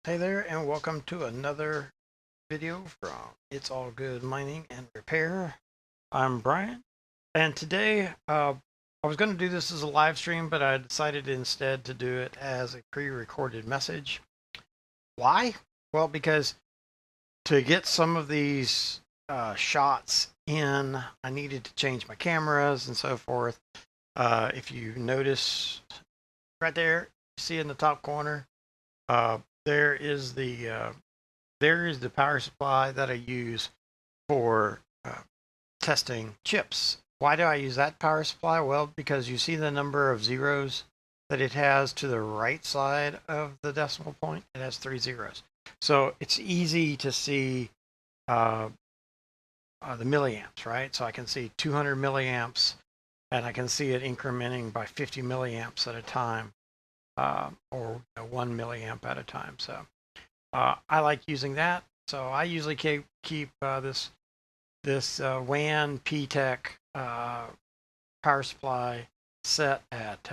Hey there, and welcome to another video from It's All Good Mining and Repair. I'm Brian, and today I was going to do this as a live stream, but I decided instead to do it as a pre-recorded message. Why? Well, because to get some of these shots in, I needed to change my cameras and so forth. If you notice right there, see in the top corner, uh, there is the power supply that I use for testing chips. Why do I use that power supply? Well, because you see the number of zeros that it has to the right side of the decimal point. It has 3 zeros. So it's easy to see uh, the milliamps, right? So I can see 200 milliamps and I can see it incrementing by 50 milliamps at a time, or 1 milliamp at a time. So I like using that. So I usually keep this WAN P-Tech power supply set at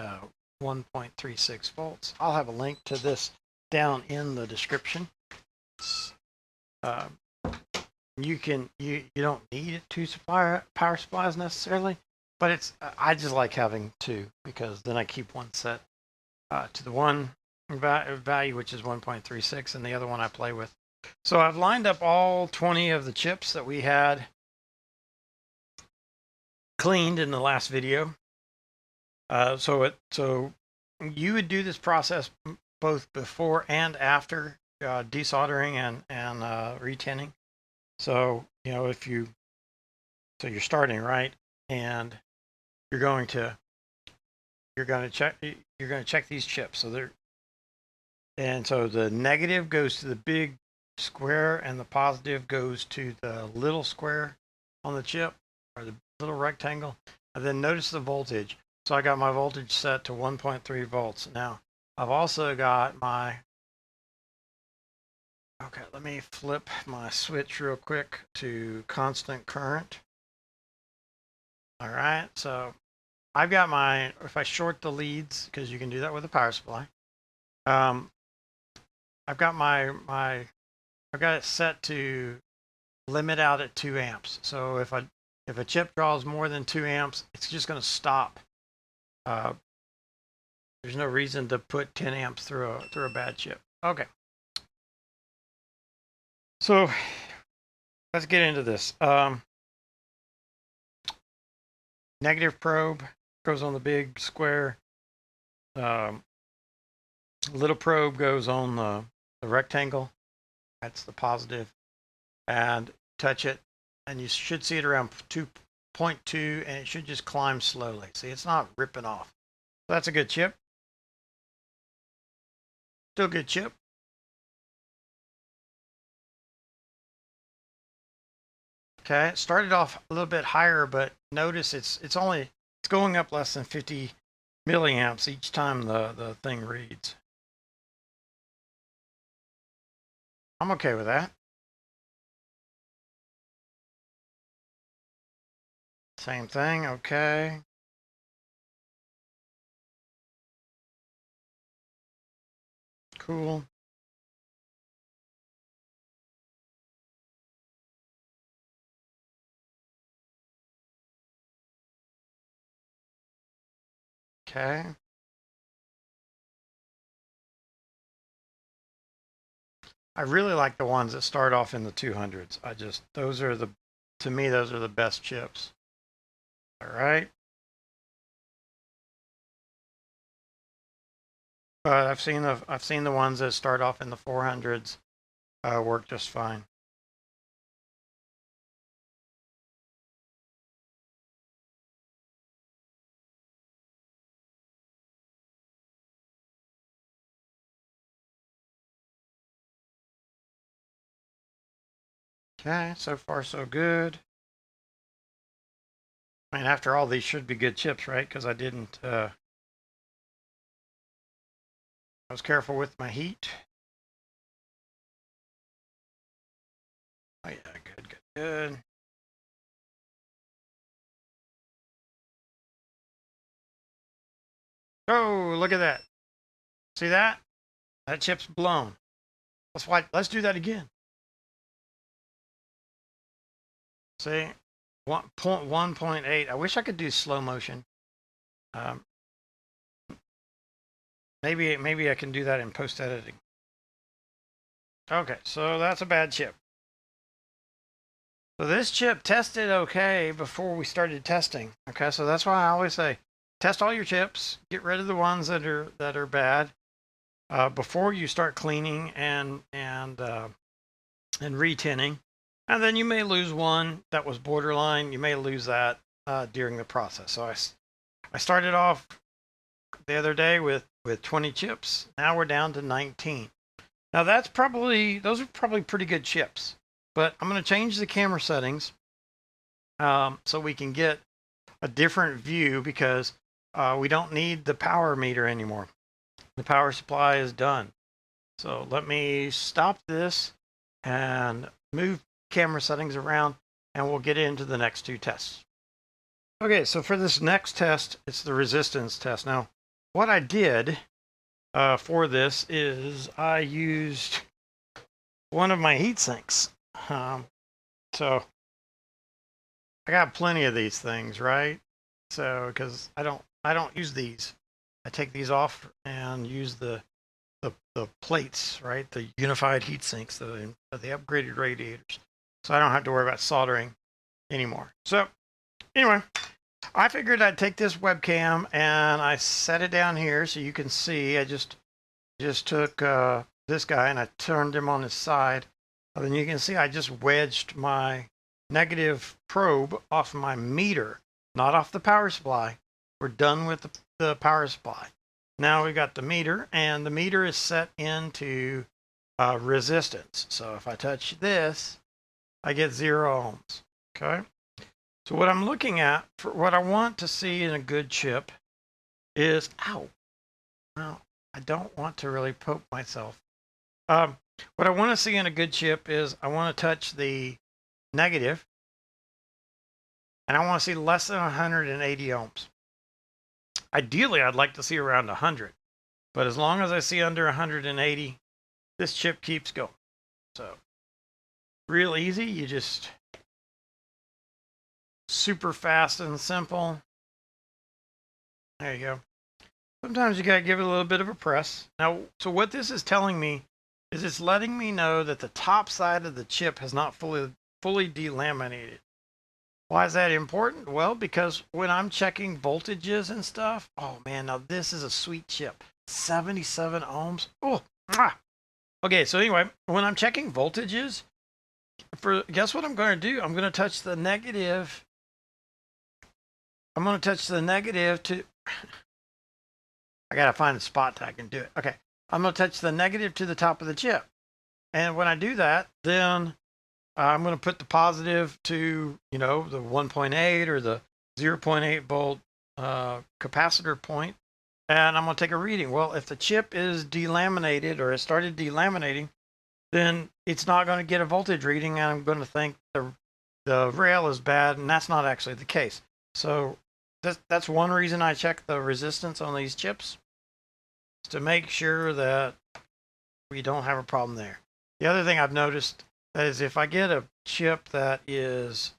1.36 volts. I'll have a link to this down in the description. Uh, you don't need two power supplies necessarily, but I just like having two because then I keep one set to the one value, which is 1.36, and the other one I play with. So I've lined up all 20 of the chips that we had cleaned in the last video. So you would do this process both before and after desoldering and retinning. So you're starting right, and you're going to check these chips. So the negative goes to the big square, and the positive goes to the little square on the chip, or the little rectangle. And then notice the voltage. So I got my voltage set to 1.3 volts. Now I've also got okay, let me flip my switch real quick to constant current. All right, so I've got if I short the leads, because you can do that with a power supply, um, I've got I've got it set to limit out at 2 amps. So if a chip draws more than 2 amps, it's just going to stop. Uh, there's no reason to put 10 amps through a bad chip. Okay. So let's get into this. Negative probe goes on the big square. Um, little probe goes on the rectangle. That's the positive. And touch it, and you should see it around 2.2, and it should just climb slowly. See, it's not ripping off. So that's a good chip. Still good chip. Okay, it started off a little bit higher, but notice it's going up less than 50 milliamps each time the thing reads. I'm okay with that. Same thing, okay. Cool. Okay. I really like the ones that start off in the 200s. To me, those are the best chips. All right. But I've seen the ones that start off in the 400s work just fine. Okay, so far so good. I mean, after all, these should be good chips, right? Because I was careful with my heat. Oh yeah, good, good, good. Oh, look at that. See that? That chip's blown. Let's do that again. See, 1.1.8. I wish I could do slow motion. Um, maybe I can do that in post editing. Okay, so that's a bad chip. So this chip tested okay before we started testing. Okay, so that's why I always say test all your chips, get rid of the ones that are bad before you start cleaning and retinning. And then you may lose one that was borderline. You may lose that during the process. So I started off the other day with 20 chips. Now we're down to 19. Now those are probably pretty good chips. But I'm going to change the camera settings so we can get a different view because we don't need the power meter anymore. The power supply is done. So let me stop this and move camera settings around and we'll get into the next two tests. Okay, so for this next test, it's the resistance test. Now, what I did for this is I used one of my heat sinks. So I got plenty of these things, right? So because I don't use these, I take these off and use the plates, right? The unified heat sinks, the upgraded radiators, so I don't have to worry about soldering anymore. So anyway, I figured I'd take this webcam and I set it down here so you can see. I just took this guy and I turned him on his side. And then you can see I just wedged my negative probe off my meter, not off the power supply. We're done with the power supply. Now we got the meter, and the meter is set into resistance. So if I touch this, I get 0 ohms. Okay. So what I'm looking at, for what I want to see in a good chip is, ow, well, I don't want to really poke myself. What I want to see in a good chip is I want to touch the negative, and I want to see less than 180 ohms. Ideally, I'd like to see around 100, but as long as I see under 180, this chip keeps going. So real easy. You just super fast and simple. There you go. Sometimes you gotta give it a little bit of a press. Now, so what this is telling me is it's letting me know that the top side of the chip has not fully delaminated. Why is that important? Well, because when I'm checking voltages and stuff, oh man, now this is a sweet chip. 77 ohms. Oh, okay, so anyway, when I'm checking voltages, guess what I'm going to do? I'm going to touch the negative. I'm going to touch the negative to... I got to find a spot that I can do it. Okay, I'm going to touch the negative to the top of the chip. And when I do that, then I'm going to put the positive to, the 1.8 or the 0.8 volt capacitor point, and I'm going to take a reading. Well, if the chip is delaminated or it started delaminating, then it's not going to get a voltage reading, and I'm going to think the rail is bad, and that's not actually the case. So that's one reason I check the resistance on these chips, is to make sure that we don't have a problem there. The other thing I've noticed is if I get a chip that is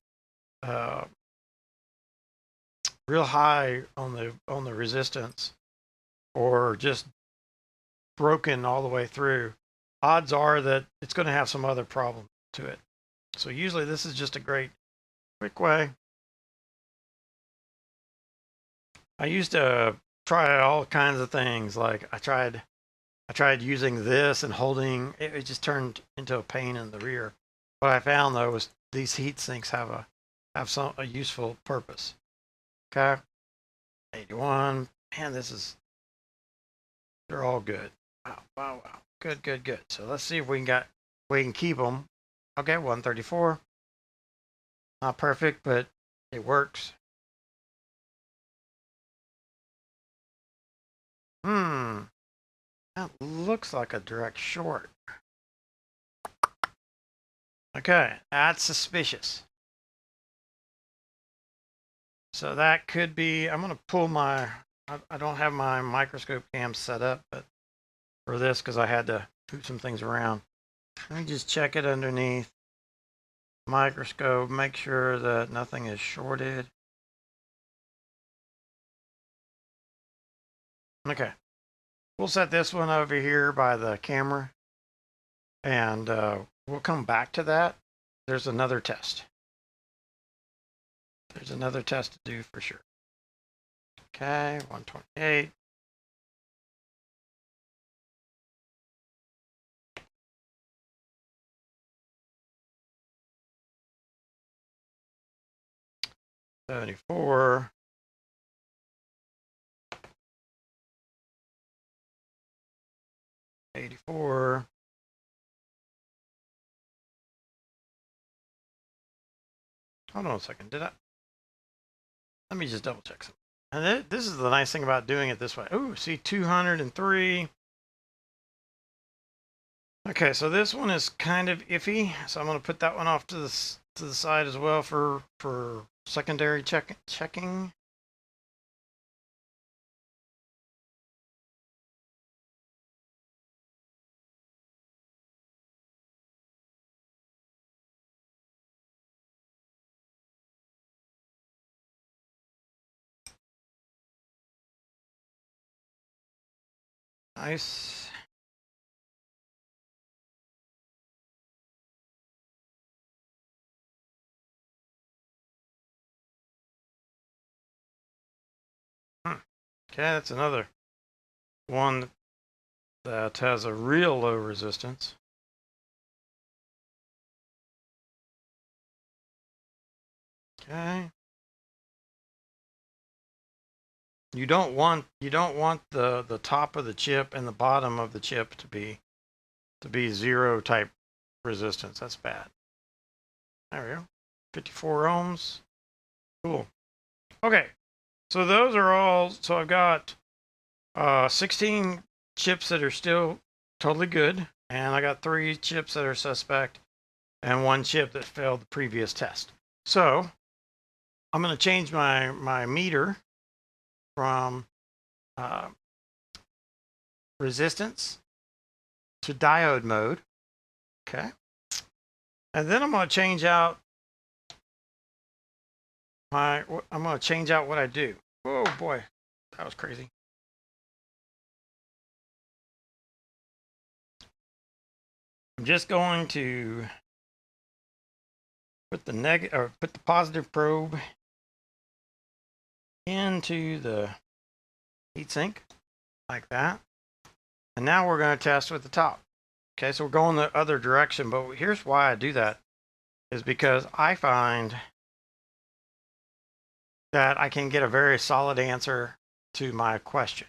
real high on the resistance, or just broken all the way through, odds are that it's going to have some other problem to it. So usually this is just a great quick way. I used to try all kinds of things. Like I tried using this and holding it. It just turned into a pain in the rear. What I found though was these heat sinks have a useful purpose. Okay, 81. Man, they're all good. Wow. Good. So let's see if we can keep them. Okay, 134. Not perfect, but it works. That looks like a direct short. Okay, that's suspicious. So that could be, I'm going to pull I don't have my microscope cam set up, but for this, because I had to move some things around. Let me just check it underneath microscope, make sure that nothing is shorted. Okay, we'll set this one over here by the camera, and we'll come back to that. There's another test. There's another test to do for sure. Okay, 128. $74. $84. Hold on a second. Let me just double check something. And this is the nice thing about doing it this way. Oh, see, 203. Okay, so this one is kind of iffy. So I'm going to put that one off to the side as well for secondary checking. Nice. Okay, that's another one that has a real low resistance. Okay. You don't want the top of the chip and the bottom of the chip to be zero type resistance. That's bad. There we go. 54 ohms. Cool. Okay. So those are all. So I've got 16 chips that are still totally good, and I got 3 chips that are suspect, and 1 chip that failed the previous test. So I'm going to change my meter from resistance to diode mode. Okay. And then I'm going to change out what I do. Oh boy, that was crazy. I'm just going to put the positive probe into the heatsink like that. And now we're going to test with the top. Okay, so we're going the other direction, but here's why I do that is because I find that I can get a very solid answer to my question.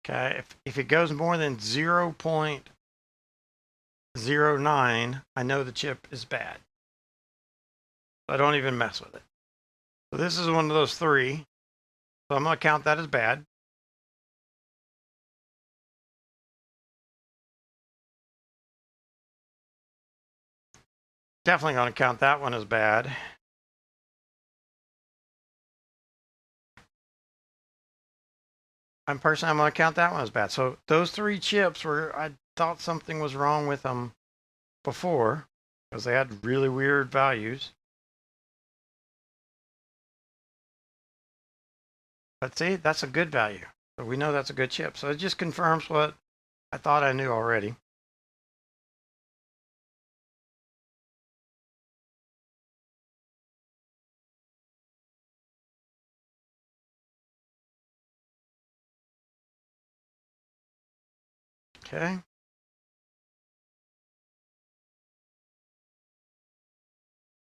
Okay, if it goes more than 0.09, I know the chip is bad. I don't even mess with it. So this is one of those 3. So I'm going to count that as bad. Definitely going to count that one as bad. I'm going to count that one as bad. So those 3 chips where I thought something was wrong with them before because they had really weird values. But see, that's a good value. So we know that's a good chip. So it just confirms what I thought I knew already. Okay.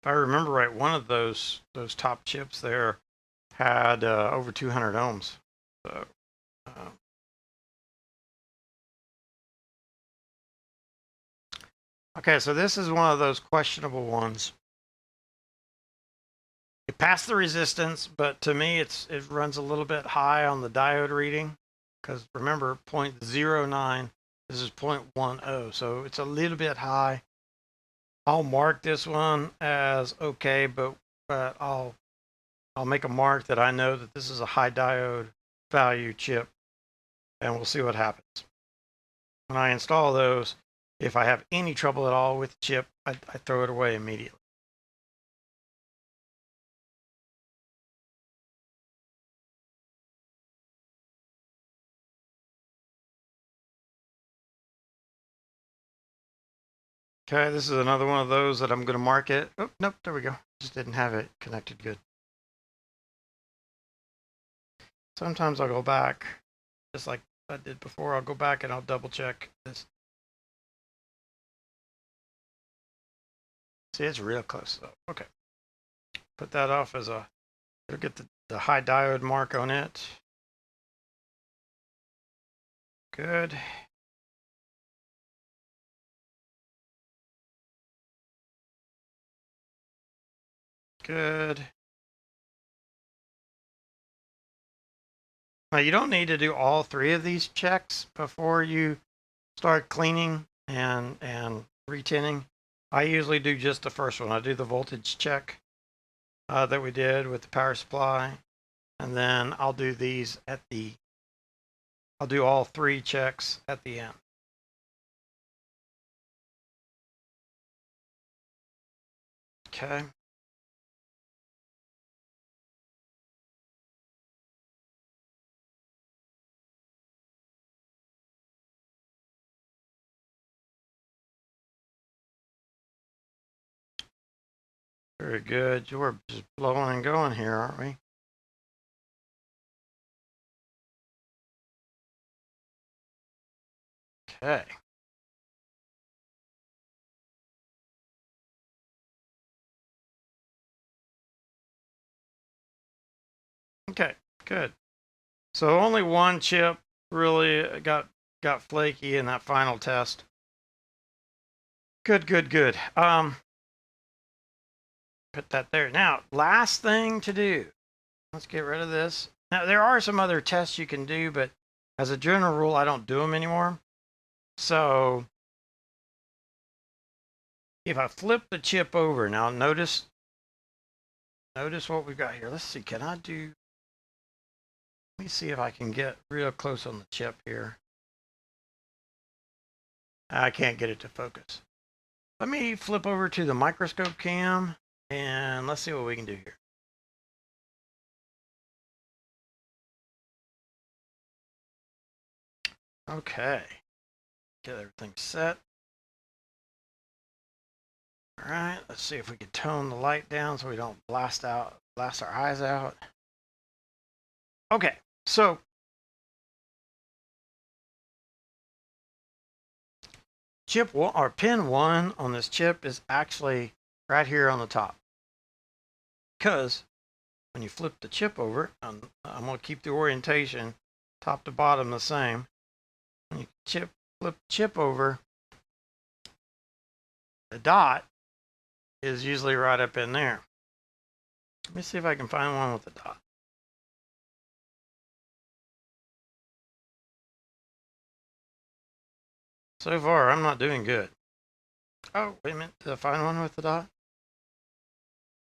If I remember right, one of those top chips there had over 200 ohms. So okay, so this is one of those questionable ones. It passed the resistance, but to me it runs a little bit high on the diode reading because remember 0.09, this is 0.10, so it's a little bit high. I'll mark this one as okay, but I'll make a mark that I know that this is a high diode value chip, and we'll see what happens. When I install those, If I have any trouble at all with the chip, I throw it away immediately. Okay, this is another one of those that I'm going to mark it. Oh, nope, there we go. Just didn't have it connected good. Sometimes I'll go back, just like I did before. I'll go back and I'll double check this. See, it's real close though. Okay. Put that off as a, it'll get the high diode mark on it. Good. Good. Now you don't need to do all three of these checks before you start cleaning and retinning. I usually do just the first one. I do the voltage check that we did with the power supply, and then I'll do these at the, I'll do all three checks at the end. Okay. Very good. We're just blowing and going here, aren't we? Okay. Okay, good. So only one chip really got flaky in that final test. Good, good, good. Put that there. Now, last thing to do. Let's get rid of this. Now, there are some other tests you can do, but as a general rule, I don't do them anymore. So if I flip the chip over, now notice what we've got here. Let's see, can I do, let me see if I can get real close on the chip here. I can't get it to focus. Let me flip over to the microscope cam and let's see what we can do here. Okay, get everything set. All right, let's see if we can tone the light down so we don't blast our eyes out. Okay, so chip one, or pin one on this chip is actually right here on the top. Because when you flip the chip over, I'm going to keep the orientation top to bottom the same. When you flip the chip over, the dot is usually right up in there. Let me see if I can find one with a dot. So far, I'm not doing good. Oh, wait a minute. Did I find one with the dot?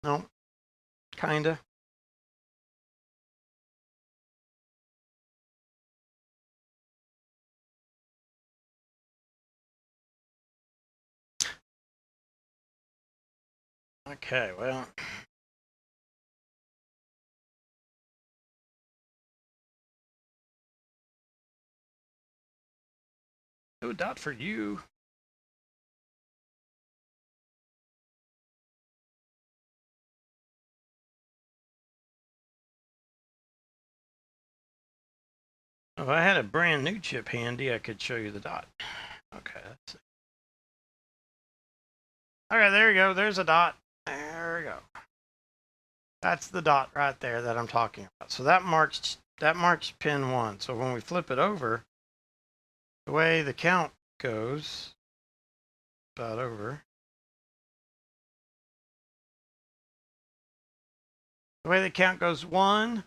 No. Kinda. Okay, well. No dot for you. If I had a brand new chip handy, I could show you the dot. Okay, let's see. Okay, there you go. There's a dot. There we go. That's the dot right there that I'm talking about. So that marks pin one. So when we flip it over, the way the count goes, about over. The way the count goes 1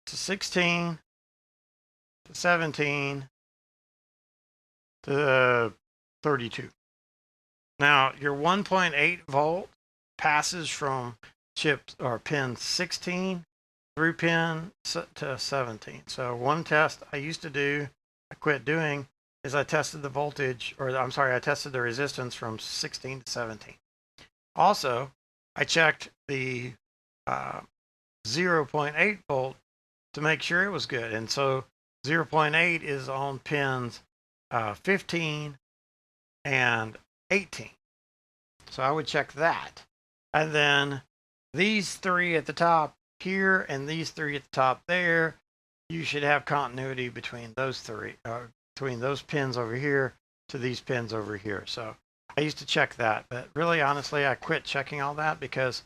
to 16 to 17 to 32. Now your 1.8 volt passes from chip or pin 16 through pin to 17. So one test I used to do, I quit doing, is I tested the voltage, or I'm sorry, I tested the resistance from 16 to 17. Also, I checked the 0.8 volt to make sure it was good. And so 0.8 is on pins 15 and 18. So I would check that. And then these three at the top here and these three at the top there, you should have continuity between those three, between those pins over here to these pins over here. So I used to check that, but really honestly, I quit checking all that because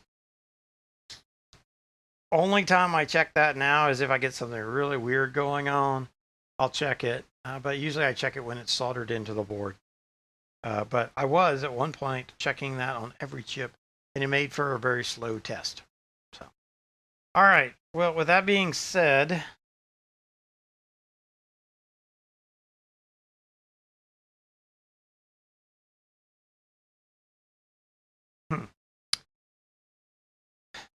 only time I check that now is if I get something really weird going on, I'll check it. But usually I check it when it's soldered into the board. But I was at one point checking that on every chip, and it made for a very slow test. So, all right. Well, with that being said,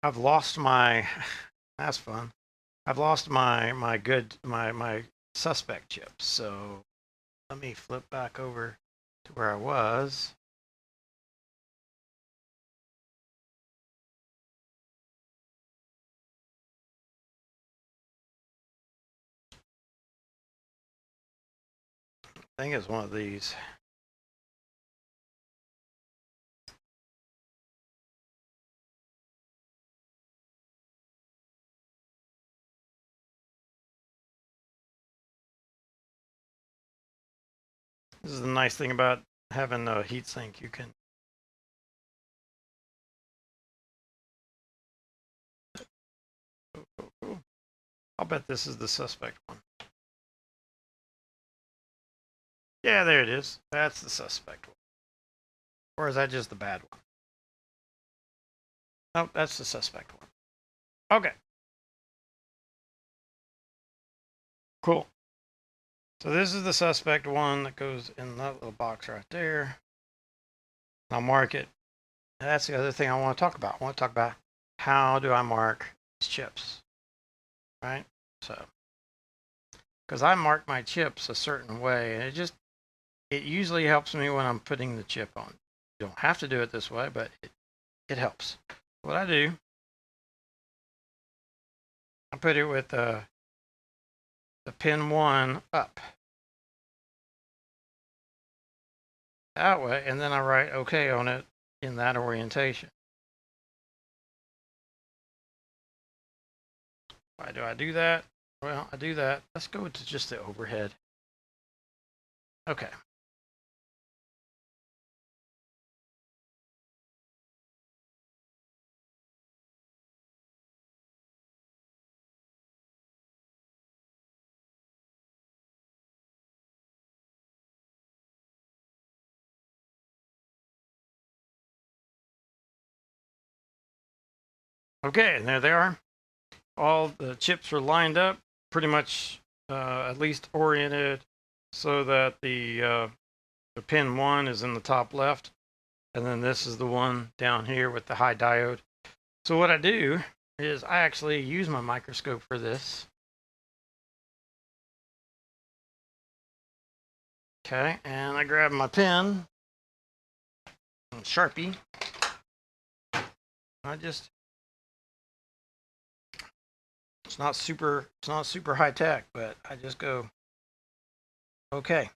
I've lost my. That's fun. I've lost my suspect chips. So let me flip back over to where I was. I think it's one of these. This is the nice thing about having a heatsink. You can I'll bet this is the suspect one. Yeah, there it is. That's the suspect one. Or is that just the bad one? Oh, that's the suspect one. Okay. Cool. So this is the suspect one that goes in that little box right there. I'll mark it. And that's the other thing I want to talk about. I want to talk about how do I mark these chips, right? So, because I mark my chips a certain way, and it usually helps me when I'm putting the chip on. You don't have to do it this way, but it helps. What I do, I put it with the pin 1 up. That way, and then I write OK on it in that orientation. Why do I do that? Well, I do that. Let's go to just the overhead. Okay. Okay, and there they are. All the chips are lined up, pretty much at least oriented so that the pin 1 is in the top left, and then this is the one down here with the high diode. So what I do is I actually use my microscope for this. Okay, and I grab my pen and Sharpie. It's not super high tech, but I just go, okay.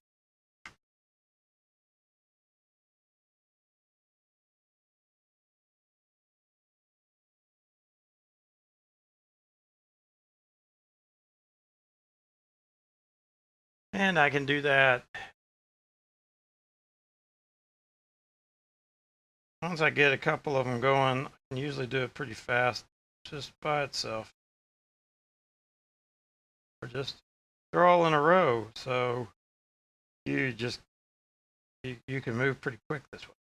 And I can do that once I get a couple of them going. I can usually do it pretty fast just by itself. Or just, they're all in a row, so you can move pretty quick this way.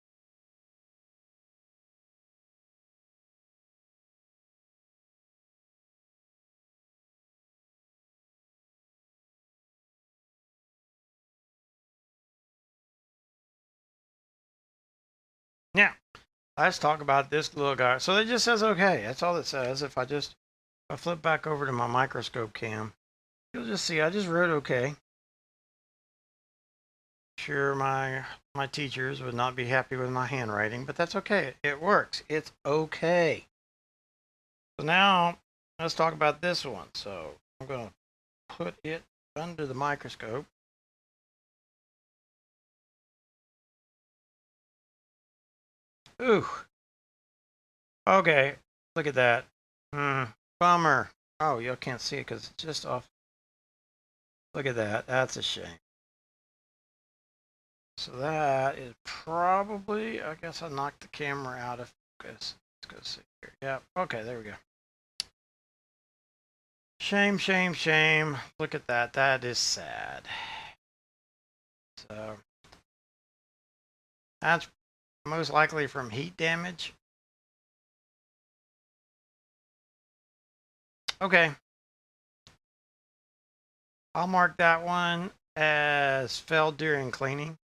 Now, let's talk about this little guy. So it just says okay. That's all it says. If I flip back over to my microscope cam, you'll just see I just wrote okay. Sure, my teachers would not be happy with my handwriting, but that's okay. It works. It's okay. So now let's talk about this one. So I'm going to put it under the microscope. Ooh. Okay. Look at that. Bummer. Oh, you can't see it because it's just off. Look at that. That's a shame. So that is probably, I guess I knocked the camera out of focus. Let's go see here. Yep. Okay, there we go. Shame, shame, shame. Look at that. That is sad. So that's most likely from heat damage. Okay. I'll mark that one as failed during cleaning.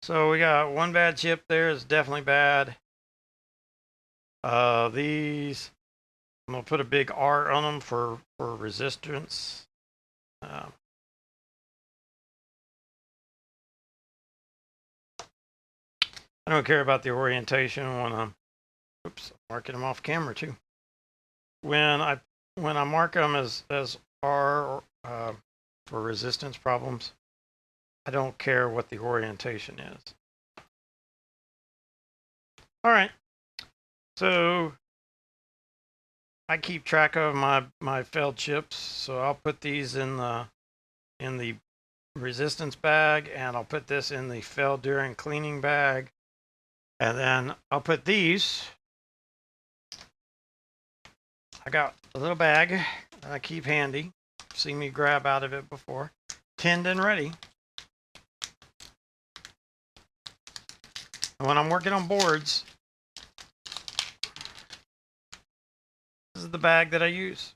So we got one bad chip there. It's definitely bad. These, I'm going to put a big R on them for resistance. I don't care about the orientation when I'm, oops, marking them off camera too. When I mark them as R for resistance problems, I don't care what the orientation is. All right. So I keep track of my failed chips, so I'll put these in the resistance bag, and I'll put this in the failed during cleaning bag, and then I'll put these. I got a little bag that I keep handy. Seen me grab out of it before. Tinned and ready. And when I'm working on boards, this is the bag that I use.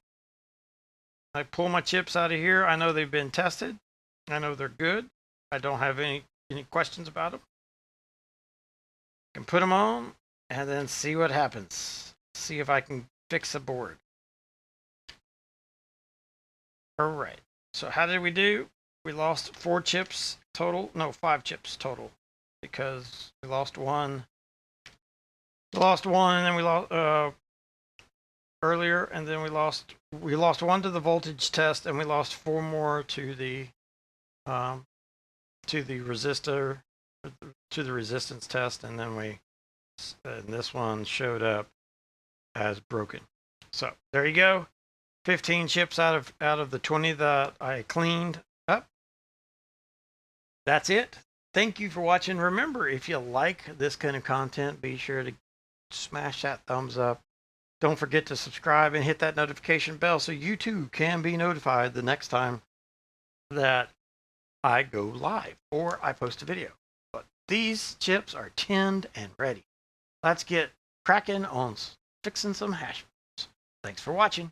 I pull my chips out of here. I know they've been tested. I know they're good. I don't have any questions about them. I can put them on and then see what happens. See if I can fix a board. All right. So how did we do? We lost 4 chips total. No, 5 chips total, because we lost one. We lost one, and then we lost earlier, and then we lost 1 to the voltage test, and we lost 4 more to the resistor, to the resistance test, and then and this one showed up as broken. So there you go. 15 chips out of the 20 that I cleaned up. That's it. Thank you for watching. Remember, if you like this kind of content, be sure to smash that thumbs up. Don't forget to subscribe and hit that notification bell so you too can be notified the next time that I go live or I post a video. But these chips are tinned and ready. Let's get cracking on fixing some hash browns. Thanks for watching.